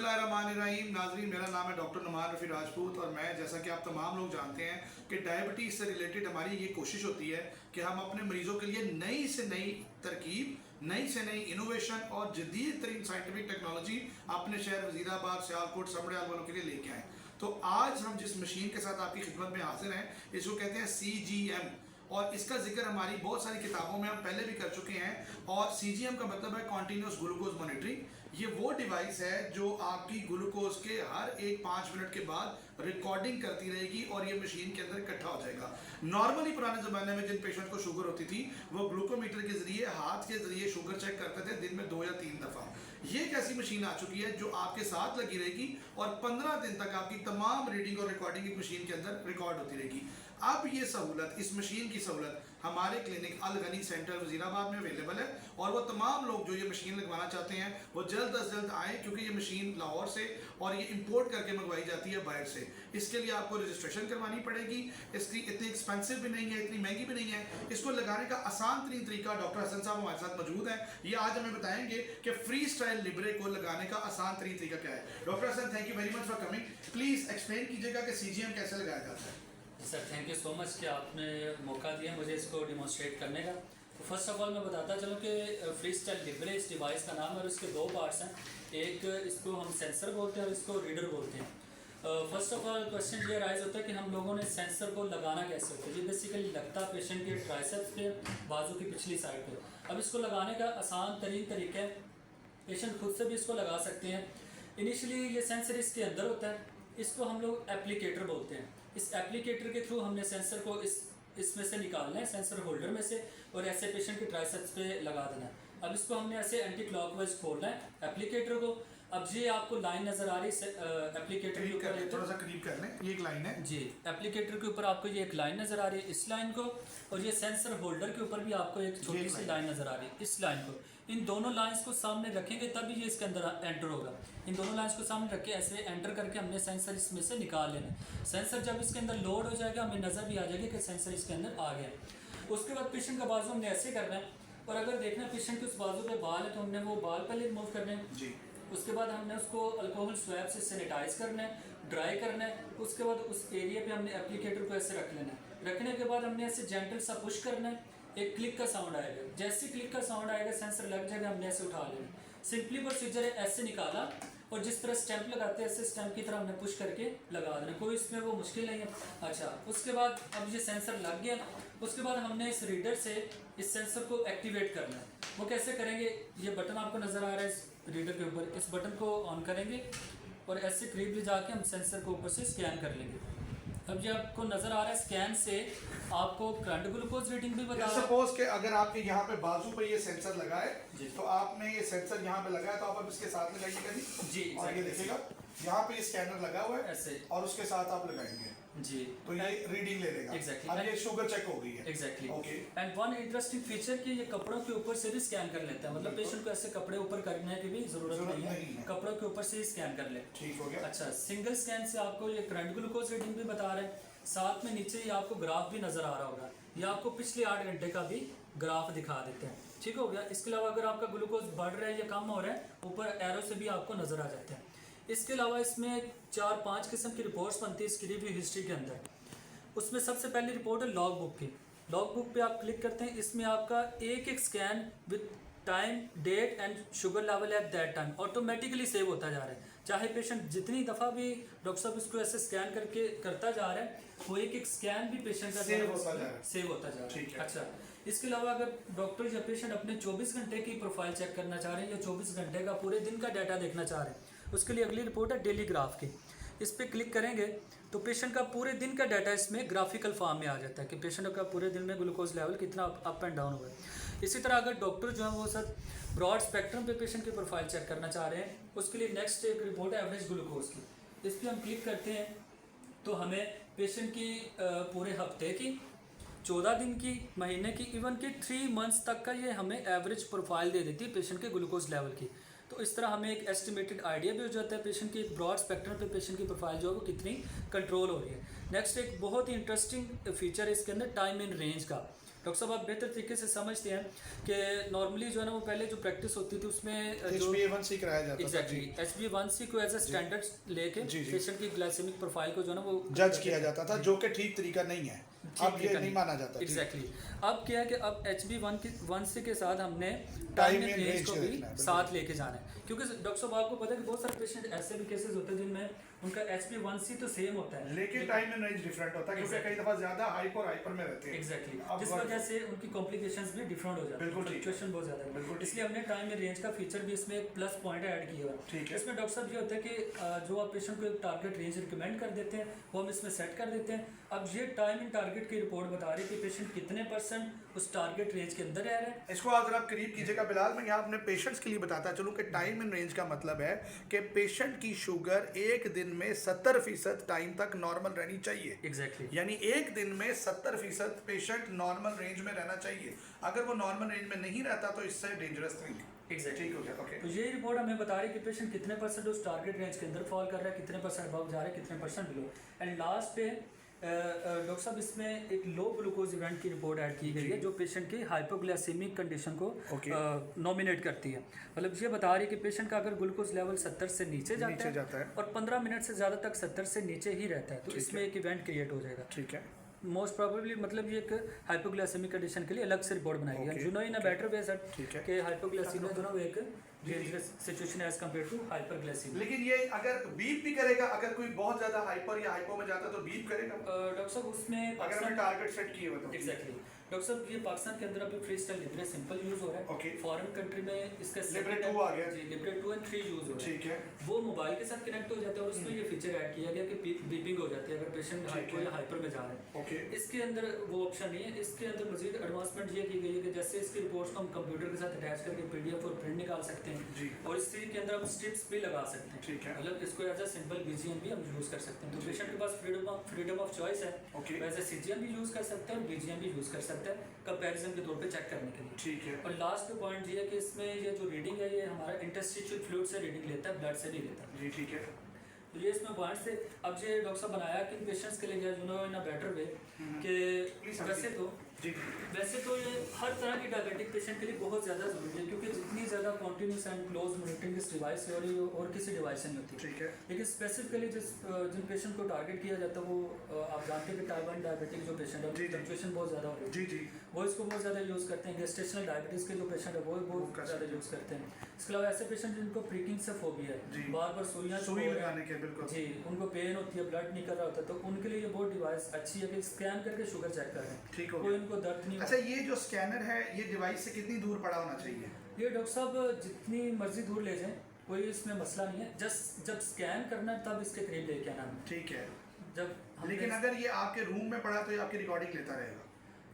बिस्मिल्लाहिर्रहमानिर्रहीम। नाज़रीन, मेरा नाम है डॉक्टर नुमान रफ़ी राजपूत और मैं, जैसा कि आप तमाम लोग जानते हैं कि डायबिटीज़ से रिलेटेड हमारी ये कोशिश होती है कि हम अपने मरीज़ों के लिए नई से नई तरकीब, नई से नई इनोवेशन और जदीद तरीन साइंटिफिक टेक्नोलॉजी अपने शहर वज़ीराबाद, सियालकोट, समड़ियाल वालों के लिए लेके आएँ। तो आज हम जिस मशीन के साथ आपकी खिदमत में हाजिर हैं, इसको कहते हैं CGM, और इसका जिक्र हमारी बहुत सारी किताबों में हम पहले भी कर चुके हैं। और CGM का मतलब है कॉन्टीन्यूस ग्लूकोज मॉनिटरिंग। ये वो डिवाइस है जो आपकी ग्लूकोज के हर एक 5 मिनट के बाद रिकॉर्डिंग करती रहेगी और ये मशीन के अंदर इकट्ठा हो जाएगा। नॉर्मली पुराने ज़माने में जिन पेशेंट को शुगर होती थी वो ग्लूकोमीटर के जरिए, हाथ के जरिए शुगर चेक करते थे दिन में 2 या 3 दफ़ा। ये एक ऐसी मशीन आ चुकी है जो आपके साथ लगी रहेगी और 15 दिन तक आपकी तमाम रीडिंग और रिकॉर्डिंग एक मशीन के अंदर रिकॉर्ड होती रहेगी। अब ये सहूलत, इस मशीन की सहूलत हमारे क्लिनिक अल गनी सेंटर वज़ीराबाद में अवेलेबल है और वो तमाम लोग जो ये मशीन लगवाना चाहते हैं वो जल्द अज जल्द आएँ, क्योंकि ये मशीन लाहौर से और ये इंपोर्ट करके मंगवाई जाती है बाहर से। इसके लिए आपको रजिस्ट्रेशन करवानी पड़ेगी। इसकी इतनी एक्सपेंसिव भी नहीं है, इतनी महंगी भी नहीं है। इसको लगाने का आसान तरीन तरीका डॉक्टर हसन साहब हमारे साथ मौजूद हैं। ये आज हमें बताएंगे कि फ्री स्टाइल लिब्रे को लगाने का आसान तरीन तरीका क्या है। Doctor Hasan, thank you very much for coming. Please explain कीजिएगा कि CGM कैसे लगाया जाता है। Sir, thank you so much कि आपने मौका दिया मुझे इसको डिमॉन्स्ट्रेट करने का। तो फर्स्ट ऑफ ऑल मैं बताता चलूँ कि फ्री स्टाइल लिब्रे इस डिवाइस का नाम है और इसके 2 पार्ट्स हैं। एक इसको हम सेंसर बोलते हैं और इसको रीडर बोलते हैं। फर्स्ट ऑफ ऑल क्वेश्चन ये राइज होता है कि हम लोगों ने सेंसर को लगाना कैसे होता है। ये बेसिकली लगता है पेशेंट के ट्राइसेप्स पे, बाजू की पिछली साइड पे। अब इसको लगाने का आसान तरीन तरीका है, पेशेंट खुद से भी इसको लगा सकते हैं। इनिशियली ये सेंसर इसके अंदर होता है, इसको हम लोग एप्लीकेटर बोलते हैं। इस एप्लीकेटर के थ्रू हमने सेंसर को इसमें से निकालना है, सेंसर होल्डर में से, और ऐसे पेशेंट के ट्राइसेप्स पे लगा देना है। अब इसको हमने ऐसे एंटी क्लॉकवाइज खोलना है एप्लीकेटर को। अब ये आपको लाइन नज़र आ रही है एप्लीकेटर के ऊपर, थोड़ा सा करीब कर लें, ये एक लाइन है जी। एप्लीकेटर के ऊपर आपको ये एक लाइन नज़र आ रही है, इस लाइन को, और ये सेंसर होल्डर के ऊपर भी आपको एक छोटी सी लाइन नज़र आ रही है, इस लाइन को। इन दोनों लाइंस को सामने रखेंगे तभी ये इसके अंदर एंटर होगा। इन दोनों लाइंस को सामने रख के ऐसे एंटर करके हमने सेंसर इसमें से निकाल लेना। सेंसर जब इसके अंदर लोड हो जाएगा हमें नज़र भी आ जाएगी कि सेंसर इसके अंदर आ गया। उसके बाद पेशेंट का बाजू हमने ऐसे करना है, और अगर देखना पेशेंट के उस बाजू पे बाल है तो हमने वो बाल पहले रिमूव करने हैं जी। उसके बाद हमने उसको अल्कोहल स्वैब से सैनिटाइज करना है, ड्राई करना है। उसके बाद उस एरिया पे हमने एप्लीकेटर को ऐसे रख लेना है। रखने के बाद हमने ऐसे जेंटल सा पुश करना है, एक क्लिक का साउंड आएगा। जैसे क्लिक का साउंड आएगा सेंसर लग जाएगा, हमने ऐसे उठा लेना। सिंपली प्रोसीजर है, ऐसे निकाला और जिस तरह स्टैंप लगाते हैं ऐसे स्टैंप की तरह हमने पुश करके लगा देना, कोई इसमें वो मुश्किल नहीं है। अच्छा, उसके बाद अब ये सेंसर लग गया, उसके बाद हमने इस रीडर से इस सेंसर को एक्टिवेट करना है। वो कैसे करेंगे, ये बटन आपको नज़र आ रहा है इस रीडर के ऊपर, इस बटन को ऑन करेंगे और ऐसे करीब ले जाके हम सेंसर को ऊपर से स्कैन कर लेंगे। अब ये आपको नज़र आ रहा है, स्कैन से आपको करंट ग्लूकोज रीडिंग भी बता रहा है। सपोज कि अगर आपके यहाँ पे बाजू पे ये सेंसर लगा है तो आपने ये सेंसर यहाँ पे लगाया, तो आप अब इसके साथ लगाइएगा जी। और ये देखिएगा यहाँ पे स्कैनर लगा हुआ है ऐसे, और उसके साथ आप लगाएंगे जी, तो ये रीडिंग ले लेगा। एग्जैक्टली। अब ये शुगर चेक हो गई है। Exactly. Okay. And one interesting feature कि ये कपड़ों के ऊपर से भी स्कैन कर लेता है, मतलब पेशेंट को ऐसे कपड़े ऊपर करने की भी जरूरत नहीं है, कपड़ों के ऊपर से ही स्कैन कर ले। ठीक हो गया। अच्छा, सिंगल स्कैन से आपको ये करंट ग्लूकोज रीडिंग भी बता रहे हैं, साथ में नीचे ही आपको ग्राफ भी नजर आ रहा होगा, ये आपको पिछले 8 घंटे का भी ग्राफ दिखा देते हैं। ठीक हो गया। इसके अलावा अगर आपका ग्लूकोज बढ़ रहा है या कम हो रहा है, ऊपर एरो से भी आपको नजर आ जाते हैं। इसके अलावा इसमें 4-5 किस्म की रिपोर्ट्स बनती है इसकी रिव्यू हिस्ट्री के अंदर। उसमें सबसे पहली रिपोर्ट है लॉग बुक की। लॉग बुक पे आप क्लिक करते हैं, इसमें आपका एक scan with time, date and sugar level at that time automatically save होता जा रहा है। चाहे पेशेंट जितनी दफ़ा भी डॉक्टर साहब इसको ऐसे स्कैन करके करता जा रहा है, वो एक स्कैन भी पेशेंट का सेव होता जा रहा है। अच्छा, इसके अलावा अगर डॉक्टर या पेशेंट अपने 24 घंटे की प्रोफाइल चेक करना चाह रहे हैं या 24 घंटे का पूरे दिन का डाटा देखना चाह रहे हैं, उसके लिए अगली रिपोर्ट है डेली ग्राफ की। इस पर क्लिक करेंगे तो पेशेंट का पूरे दिन का डाटा इसमें ग्राफिकल फॉर्म में आ जाता है कि पेशेंट का पूरे दिन में ग्लूकोज लेवल कितना अप एंड डाउन हुआ है। इसी तरह अगर डॉक्टर जो है वो सर ब्रॉड स्पेक्ट्रम पे पेशेंट की प्रोफाइल चेक करना चाह रहे हैं, उसके लिए नेक्स्ट एक रिपोर्ट है एवरेज ग्लूकोज की। इस पर हम क्लिक करते हैं तो हमें पेशेंट की पूरे हफ्ते की, 14 दिन की, महीने की, इवन कि 3 मंथ्स तक का ये हमें एवरेज प्रोफाइल दे देती है पेशेंट के ग्लूकोज लेवल की। तो इस तरह हमें एक एस्टिमेटेड आइडिया भी हो जाता है पेशेंट की, एक ब्रॉड स्पेक्ट्रम पे पेशेंट की प्रोफाइल जो है वो कितनी कंट्रोल हो रही है। नेक्स्ट एक बहुत ही इंटरेस्टिंग फीचर है इसके अंदर टाइम इन रेंज का। डॉक्टर साहब आप बेहतर तरीके से समझते हैं कि नॉर्मली जो है ना वो पहले जो प्रैक्टिस होती थी उसमें जो HbA1c कराया जाता था एग्जैक्टली HbA1c को एज ए स्टैंडर्ड लेके पेशेंट की ग्लाइसेमिक प्रोफाइल को जो है ना वो जज किया जाता था, जो कि ठीक तरीका नहीं है, अब ये नहीं माना जाता। एग्जैक्टली अब क्या है कि अब HbA1c के साथ हमने time time in in range range को को भी देखना है, साथ लेके जाना है, क्योंकि डॉक्टर साहब आपको पता है कि बहुत सारे पेशेंट ऐसे भी केसेस होते हैं जिनमें उनका HbA1c तो सेम होता है लेकिन टाइम इन रेंज डिफरेंट होता है, क्योंकि कई दफा ज्यादा हाइपर में रहते हैं। एग्जैक्टली अब जिस वजह से उनकी कॉम्प्लिकेशंस भी डिफरेंट हो जाती है, बिल्कुल ठीक। फ्लक्चुएशन बहुत ज्यादा है, बिल्कुल ठीक। इसलिए हमने टाइम इन रेंज का फीचर भी इसमें एक प्लस पॉइंट ऐड किया हुआ ठीक है। इसमें डॉक्टर साहब ये होता है कि जो आप पेशेंट को एक टारगेट रेंज रिकमेंड कर देते हैं वो हम इसमें सेट कर देते हैं। अब ये टाइम इन टारगेट की रिपोर्ट बता रही है कि पेशेंट कितने % उस टारगेट रेंज के अंदर रह रहे हैं। इसको आप जरा करीब कीजिएगा बिलाल, मैं यहाँ अपने पेशेंट्स के लिए बताता चलूँ कि टाइम इन रेंज का मतलब है कि पेशेंट की शुगर एक दिन में 70% टाइम तक नॉर्मल रहनी चाहिए। एग्जैक्टली यानी एक दिन में 70% पेशेंट नॉर्मल रेंज में रहना चाहिए। अगर वो नॉर्मल रेंज में नहीं रहता तो इससे डेंजरस थिंग। एग्जैक्टली ठीक हो गया, ओके। तो ये रिपोर्ट हमें बता रही है कि पेशेंट कितने % उस टारगेट रेंज के अंदर फॉल कर रहा है, कितने % अबव जा रहा है, कितने % बिलो। एंड लास्ट पे डॉक्टर साहब इसमें एक लो ग्लूकोज इवेंट की रिपोर्ट ऐड की गई है जो पेशेंट की हाइपोग्लाइसेमिक कंडीशन को नॉमिनेट करती है। मतलब ये बता रही है कि पेशेंट का अगर ग्लूकोज लेवल 70 से नीचे जाता है और 15 मिनट से ज़्यादा तक 70 से नीचे ही रहता है तो इसमें एक इवेंट क्रिएट हो जाएगा। ठीक है। मोस्ट प्रोबेबली मतलब ये एक हाइपोग्लाइसेमिक कंडीशन के लिए अलग से रिपोर्ट बनाई गई है। You know in a better way sir कि हाइपोग्लाइसीमिया जो ना वो एक dangerous situation as compared to hyperglycaemia. लेकिन ये अगर बीप भी करेगा, अगर कोई बहुत ज्यादा हाइपर या हाइपो में जाता है तो बीप करेगा डॉक्टर साहब उसमें अगर हमें टारगेट सेट किए हुए तो। एग्जैक्टली डॉक्टर साहब ये पाकिस्तान के अंदर अभी free style Libre simple use हो रहा है। ओके। फॉरेन कंट्री में इसका लिब्रे 2 आ गया। जी लिब्रे 2 एंड 3 यूज हो रहा है। ठीक है। वो मोबाइल के साथ कनेक्ट हो जाता है और उसमें ये फीचर ऐड किया गया कि बीपिंग हो जाती है अगर पेशेंट हाइपो या हाइपर में जा रहे हैं। ओके। इसके अंदर वो ऑप्शन नहीं है। इसके अंदर मजीद एडवांसमेंट ये की गई है कि जैसे इसकी रिपोर्ट्स को हम कंप्यूटर के साथ अटैच करके PDF और प्रिंट निकाल सकते हैं जी। और इस चीज के अंदर हम स्ट्रिप्स भी लगा सकते हैं। ठीक है। मतलब इसको एज अ सिंपल BGM भी हम यूज कर सकते हैं। तो पेशेंट के पास फ्रीडम ऑफ चॉइस है। ओके। वैसे CGM भी यूज कर सकते हैं और BGM भी यूज कर सकते हैं कंपैरिजन के तौर पे चेक करने के लिए। ठीक है। और लास्ट पॉइंट ये है कि इसमें ये जो रीडिंग है ये हमारा इंटरस्टिशियल फ्लूइड से रीडिंग लेता है, ब्लड से नहीं लेता। जी ठीक है। तो ये इसमें पॉइंट से अब ये डॉक्टर साहब बनाया कि पेशेंट्स के लिए you know in a better वे कि वैसे तो ये हर तरह की डायबिटिक पेशेंट के लिए बहुत ज़्यादा ज़रूरी है क्योंकि जितनी ज़्यादा कॉन्टीन्यूस एंड क्लोज मॉनिटरिंग इस डिवाइस से हो रही है और किसी डिवाइस से नहीं होती। ठीक है। लेकिन स्पेसिफिकली जिन पेशेंट को टारगेट किया जाता है वो आप जानते हैं कि टाइप 1 डायबिटिक जो पेशेंट है फ्लक्चुएशन बहुत ज़्यादा हो रही है। जी जी। वो इसको बहुत ज़्यादा यूज़ करते हैं। गेस्टेशनल डायबिटीज़ के जो पेशेंट है वो बहुत ज़्यादा यूज़ करते हैं। इसके अलावा ऐसे पेशेंट जिनको प्रीकिंग से फोबिया है, बार बार सुई लगाने के, बिल्कुल जी, उनको पेन होती है, ब्लड निकल रहा होता है, तो उनके लिए ये बहुत डिवाइस अच्छी है कि स्कैन करके शुगर चेक कर रहे हैं। ठीक हो कोई उनको दर्द नहीं। अच्छा, ये जो स्कैनर है ये डिवाइस से कितनी दूर पड़ा होना चाहिए? ये डॉक्टर साहब जितनी मर्जी दूर ले जाएं कोई इसमें मसला नहीं है। जस्ट जब स्कैन करना है तब इसके करीब लेके आना है। ठीक है। जब लेकिन अगर ये आपके रूम में पड़ा तो ये आपकी रिकॉर्डिंग लेता रहेगा?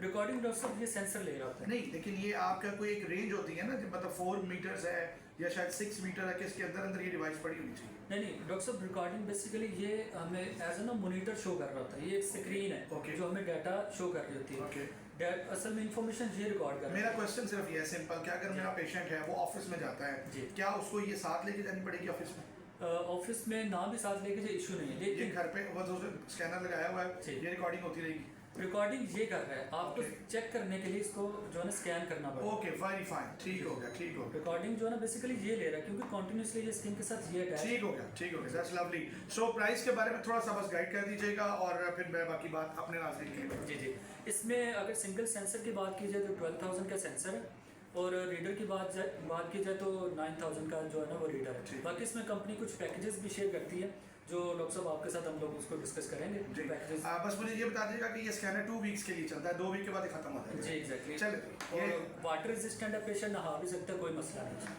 रिकॉर्डिंग डॉक्टर साहब ये सेंसर ले रहा होता है। नहीं, लेकिन ये आपका कोई एक रेंज होती है ना, मतलब 4 मीटर्स है या शायद 6 मीटर है कि इसके अंदर अंदर ये डिवाइस पड़ी होनी चाहिए। नहीं डॉक्टर साहब रिकॉर्डिंग बेसिकली ये हमें एज ना मॉनिटर शो कर रहा होता है। ये एक स्क्रीन है जो हमें डाटा शो कर रही होती है। असल में इंफॉर्मेशन ये रिकॉर्ड कर। मेरा क्वेश्चन सिर्फ ये है सिंपल कि अगर मेरा पेशेंट है वो ऑफिस में जाता है, क्या उसको ये साथ लेके जानी पड़ेगी ऑफिस में? ऑफिस में ना भी साथ लेके जाए इशू नहीं है, लेकिन घर पे वो जो स्कैनर लगाया हुआ है ये रिकॉर्डिंग होती रहेगी। रिकॉर्डिंग ये कर रहा है, आपको चेक करने के लिए इसको जो है ना स्कैन करना पड़ेगा। ओके, वेरी फाइन, ठीक हो गया, ठीक हो गया। रिकॉर्डिंग जो है ना बेसिकली ये ले रहा है क्योंकि कंटीन्यूअसली ये स्क्रीन के साथ ये अटैच। ठीक हो गया, ठीक हो गया, दैट्स लवली। सो प्राइस के बारे में थोड़ा सा बस गाइड कर दीजिएगा और फिर मैं बाकी बात अपने नाज़रीन के लिए। जी जी, इसमें अगर सिंगल सेंसर की बात की जाए तो 12,000 का सेंसर है और रीडर की बात की जाए तो 9,000 का जो है ना वो रीडर है। बाकी इसमें कंपनी कुछ पैकेजेस भी शेयर करती है जो डॉक्टर साहब आपके साथ हम लोग उसको डिस्कस करेंगे। पैकेजेस बस मुझे ये बता दीजिएगा कि ये स्कैनर 2 वीक्स के लिए चलता है, 2 वीक के बाद खत्म हो जाएगा। जी एग्जैक्टली। चलिए, ये वाटर रेजिस्टेंट है, पेशेंट नहा भी सकता है, कोई मसला नहीं।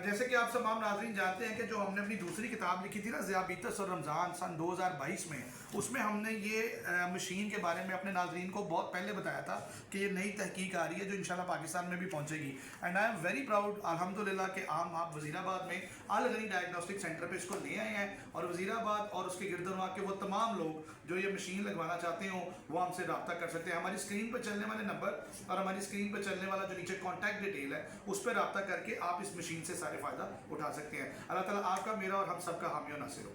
जैसे कि आप तमाम नाज़रीन जानते हैं कि जो हमने अपनी दूसरी किताब लिखी थी ना ज़ियाबीतस और रमज़ान सन 2022 में, उसमें हमने ये मशीन के बारे में अपने नाज़रीन को बहुत पहले बताया था कि ये नई तहकीक आ रही है जो इंशाल्लाह पाकिस्तान में भी पहुंचेगी। And I am very proud अल्हम्दुलिल्लाह कि आप वज़ीराबाद में अल गनी डायग्नोस्टिक सेंटर पे इसको ले आए हैं और वज़ीराबाद और उसके गिरदनवा के वो तमाम लोग जो ये मशीन लगवाना चाहते हो वो हमसे रब्ता कर सकते हैं। हमारी स्क्रीन पर चलने वाले नंबर और हमारी स्क्रीन पर चलने वाला जो नीचे कॉन्टैक्ट डिटेल है उस पर रब्ता करके आप इस मशीन से सारे फ़ायदा उठा सकते हैं। अल्लाह ताला आपका, मेरा और हम सबका हामी और नासिर हो।